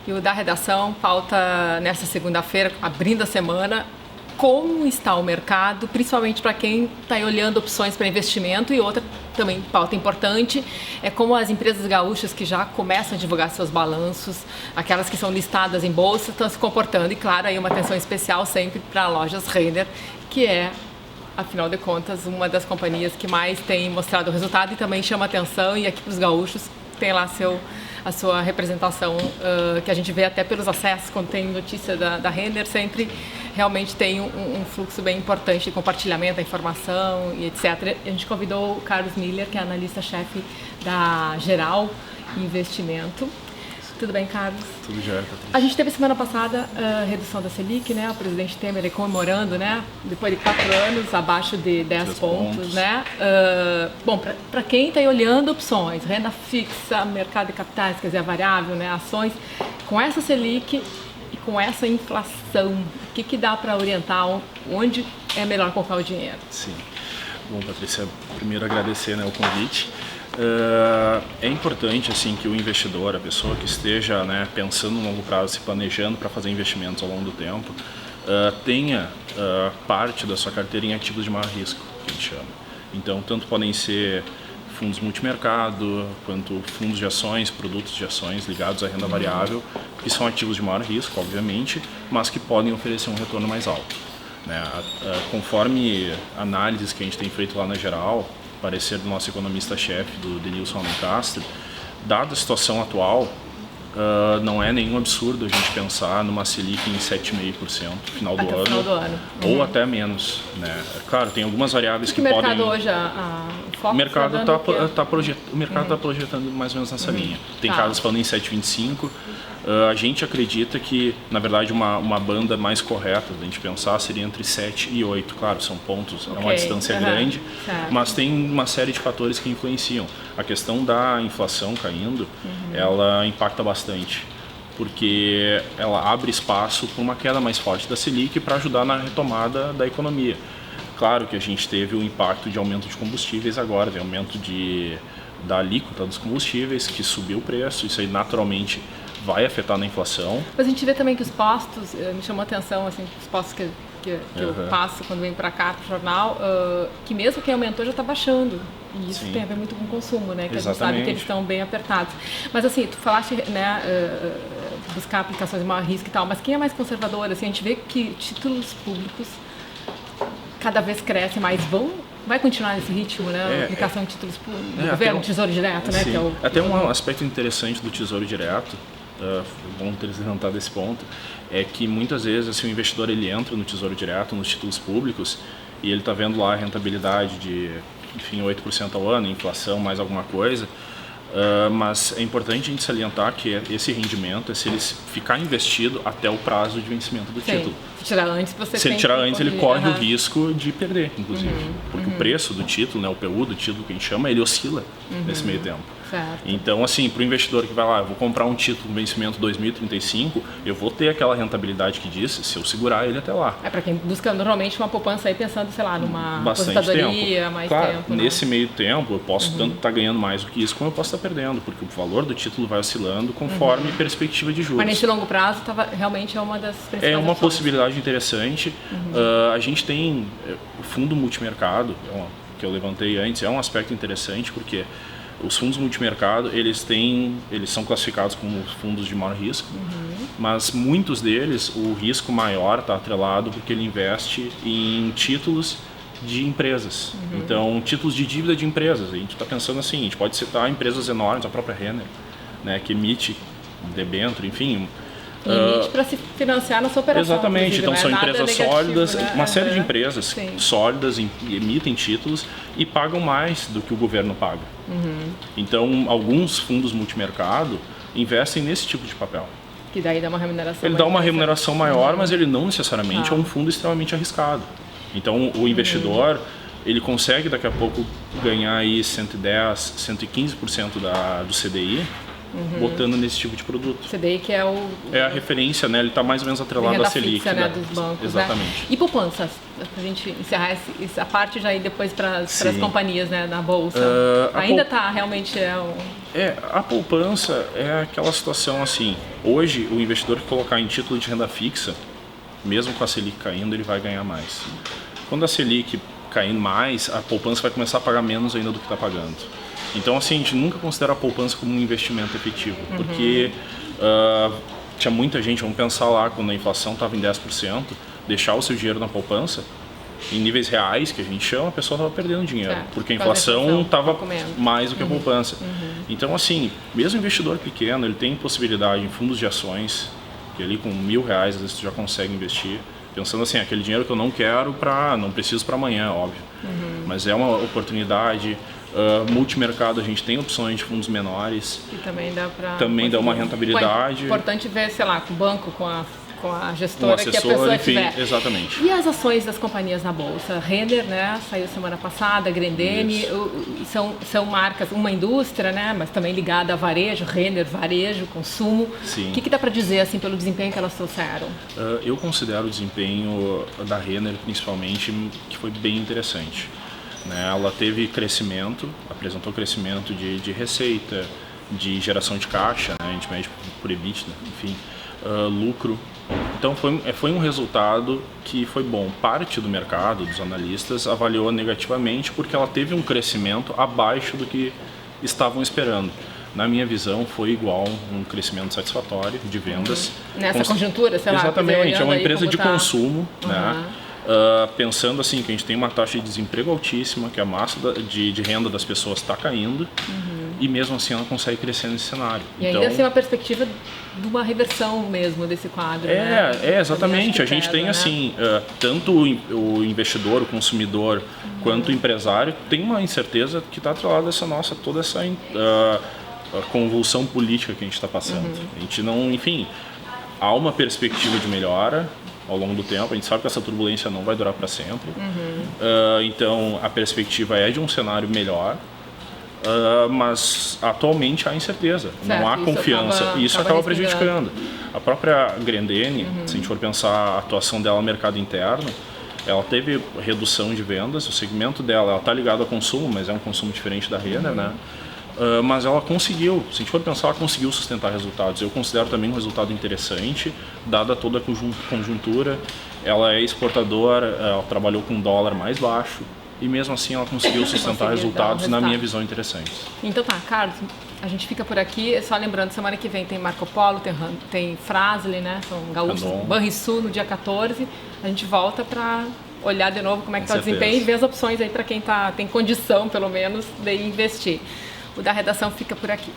E o da redação pauta nessa segunda-feira, abrindo a semana, como está o mercado, principalmente para quem está olhando opções para investimento. E outra também pauta importante é como as empresas gaúchas que já começam a divulgar seus balanços, aquelas que são listadas em bolsa, estão se comportando. E claro, aí uma atenção especial sempre para Lojas Renner, que é, afinal de contas, uma das companhias que mais tem mostrado o resultado e também chama atenção. E aqui para os gaúchos tem lá a sua representação, que a gente vê até pelos acessos, quando tem notícia da Renner, sempre realmente tem um fluxo bem importante de compartilhamento da informação e etc. A gente convidou o Carlos Miller, que é analista-chefe da Geral Investimento. Tudo bem, Carlos? Tudo já, Patrícia. A gente teve semana passada a redução da Selic, né? O presidente Temer comemorando, né? Depois de 4 anos, abaixo de 10 pontos, né? Bom, para quem está olhando opções, renda fixa, mercado de capitais, quer dizer, a variável, né? Ações, com essa Selic e com essa inflação, o que dá para orientar onde é melhor colocar o dinheiro? Sim. Bom, Patrícia, primeiro agradecer, né, o convite. É importante assim que o investidor, a pessoa que esteja, né, pensando no longo prazo, se planejando para fazer investimentos ao longo do tempo, tenha parte da sua carteira em ativos de maior risco, que a gente chama. Então, tanto podem ser fundos multimercado, quanto fundos de ações, produtos de ações ligados à renda variável, que são ativos de maior risco, obviamente, mas que podem oferecer um retorno mais alto, né? Conforme análises que a gente tem feito lá na Geral, parecer do nosso economista-chefe, do Denilson Alencastre, dada a situação atual, não é nenhum absurdo a gente pensar numa Selic em 7,5% no final do ano. Ou até menos, né? Claro, tem algumas variáveis que podem... O mercado hoje, o mercado está projetando mais ou menos nessa linha. Tem casos falando em 7,25%. A gente acredita que, na verdade, uma banda mais correta da gente pensar seria entre 7 e 8. Claro, são pontos, é uma distância grande, mas tem uma série de fatores que influenciam. A questão da inflação caindo, ela impacta bastante, porque ela abre espaço para uma queda mais forte da Selic para ajudar na retomada da economia. Claro que a gente teve o impacto de aumento de combustíveis agora, de aumento da alíquota dos combustíveis, que subiu o preço, isso aí naturalmente vai afetar na inflação. Mas a gente vê também que os postos, me chamou a atenção, assim, os postos que eu passo quando venho para cá, para o jornal, que mesmo quem aumentou já está baixando. E isso tem a ver muito com o consumo, né? Que Exatamente. a gente sabe que eles estão bem apertados. Mas assim, tu falaste, né, buscar aplicações de maior risco e tal, mas quem é mais conservador? Assim, a gente vê que títulos públicos cada vez crescem mais, vai continuar nesse ritmo, né? A aplicação de títulos do governo, Tesouro Direto, né? Que é até um aspecto interessante do Tesouro Direto, bom ter levantado esse ponto, é que muitas vezes assim, o investidor ele entra no Tesouro Direto, nos títulos públicos, e ele está vendo lá a rentabilidade de, enfim, 8% ao ano, inflação, mais alguma coisa, mas é importante a gente salientar que esse rendimento é se ele ficar investido até o prazo de vencimento do título. Se tirar antes, Se ele tirar antes, ele corre o risco de perder, inclusive. Porque o preço do título, né, o PU do título que a gente chama, ele oscila nesse meio tempo. Certo. Então, assim, para o investidor que vai lá, eu vou comprar um título com vencimento 2035, eu vou ter aquela rentabilidade que disse se eu segurar ele até lá. É para quem busca normalmente uma poupança aí pensando, sei lá, numa bastante aposentadoria, tempo. mais claro, tempo. Nesse meio tempo, eu posso tanto estar ganhando mais do que isso, como eu posso estar perdendo, porque o valor do título vai oscilando conforme perspectiva de juros. Mas nesse longo prazo, realmente é uma das principais É uma opções. possibilidade interessante. A gente tem o fundo multimercado, que eu levantei antes, é um aspecto interessante, porque os fundos multimercado, eles são classificados como fundos de maior risco, mas muitos deles, o risco maior está atrelado porque ele investe em títulos de empresas. Então, títulos de dívida de empresas. A gente está pensando assim, a gente pode citar empresas enormes, a própria Renner, né, que emite debênture, enfim. Limite para se financiar na sua operação. Exatamente, então são empresas sólidas, né? uma série de empresas sólidas emitem títulos e pagam mais do que o governo paga. Então, alguns fundos multimercado investem nesse tipo de papel. Que daí dá uma remuneração Ele dá uma remuneração maior, mas ele não necessariamente é um fundo extremamente arriscado. Então, o investidor, ele consegue daqui a pouco ganhar aí 110, 115% do CDI, botando nesse tipo de produto. CDI que é a referência, né? Ele está mais ou menos atrelado à Selic. Fixa, né, dos bancos, exatamente. Né? E poupanças, para a gente encerrar essa parte já ir depois para as companhias, né, na bolsa. Ainda está realmente A poupança é aquela situação assim, hoje o investidor que colocar em título de renda fixa, mesmo com a Selic caindo, ele vai ganhar mais. Quando a Selic cair mais, a poupança vai começar a pagar menos ainda do que está pagando. Então assim, a gente nunca considera a poupança como um investimento efetivo, porque tinha muita gente, vamos pensar lá, quando a inflação estava em 10%, deixar o seu dinheiro na poupança, em níveis reais, que a gente chama, a pessoa estava perdendo dinheiro, porque a inflação estava mais do que a poupança. Então, assim, mesmo investidor pequeno, ele tem possibilidade em fundos de ações, que ali com R$1.000, às vezes tu já consegue investir, pensando assim, aquele dinheiro que eu não quero não preciso para amanhã, óbvio, mas é uma oportunidade. Multimercado, a gente tem opções de fundos menores, e também dá para dá uma rentabilidade. É importante ver, sei lá, com o banco, com a gestora, assessor, que a pessoa enfim, tiver. Exatamente. E as ações das companhias na bolsa? Renner, né, saiu semana passada, Grendene, são marcas, uma indústria, né, mas também ligada a varejo, Renner, varejo, consumo. Sim. O que dá para dizer assim pelo desempenho que elas trouxeram? Eu considero o desempenho da Renner, principalmente, que foi bem interessante. Ela teve crescimento, apresentou crescimento de receita, de geração de caixa, né, a gente mede por EBITDA, enfim, lucro. Então foi um resultado que foi bom. Parte do mercado, dos analistas, avaliou negativamente porque ela teve um crescimento abaixo do que estavam esperando. Na minha visão, foi igual um crescimento satisfatório de vendas. Nessa conjuntura, sei lá. Exatamente, é uma empresa de consumo, né? Pensando assim que a gente tem uma taxa de desemprego altíssima, que a massa de renda das pessoas está caindo, e mesmo assim ela consegue crescer nesse cenário. E ainda assim uma perspectiva de uma reversão mesmo desse quadro. Exatamente. A gente tem assim, tanto o investidor, o consumidor, quanto o empresário, tem uma incerteza que está atrelada a toda essa convulsão política que a gente está passando. A gente não, enfim, há uma perspectiva de melhora ao longo do tempo, a gente sabe que essa turbulência não vai durar para sempre, então a perspectiva é de um cenário melhor, mas atualmente há incerteza, não há confiança, e isso acaba prejudicando. A própria Grendene, se a gente for pensar a atuação dela no mercado interno, ela teve redução de vendas, o segmento dela, ela está ligada ao consumo, mas é um consumo diferente da Renner, né? Mas ela conseguiu, se a gente for pensar, ela conseguiu sustentar resultados. Eu considero também um resultado interessante, dada toda a conjuntura. Ela é exportadora, ela trabalhou com um dólar mais baixo e mesmo assim ela conseguiu sustentar resultados, na minha visão, interessantes. Então tá, Carlos, a gente fica por aqui. Só lembrando, semana que vem tem Marco Polo, tem Fras-le, né? São gaúchos, Banrisul no dia 14. A gente volta para olhar de novo como é que está o desempenho e ver as opções aí para quem tem condição, pelo menos, de investir. O da redação fica por aqui.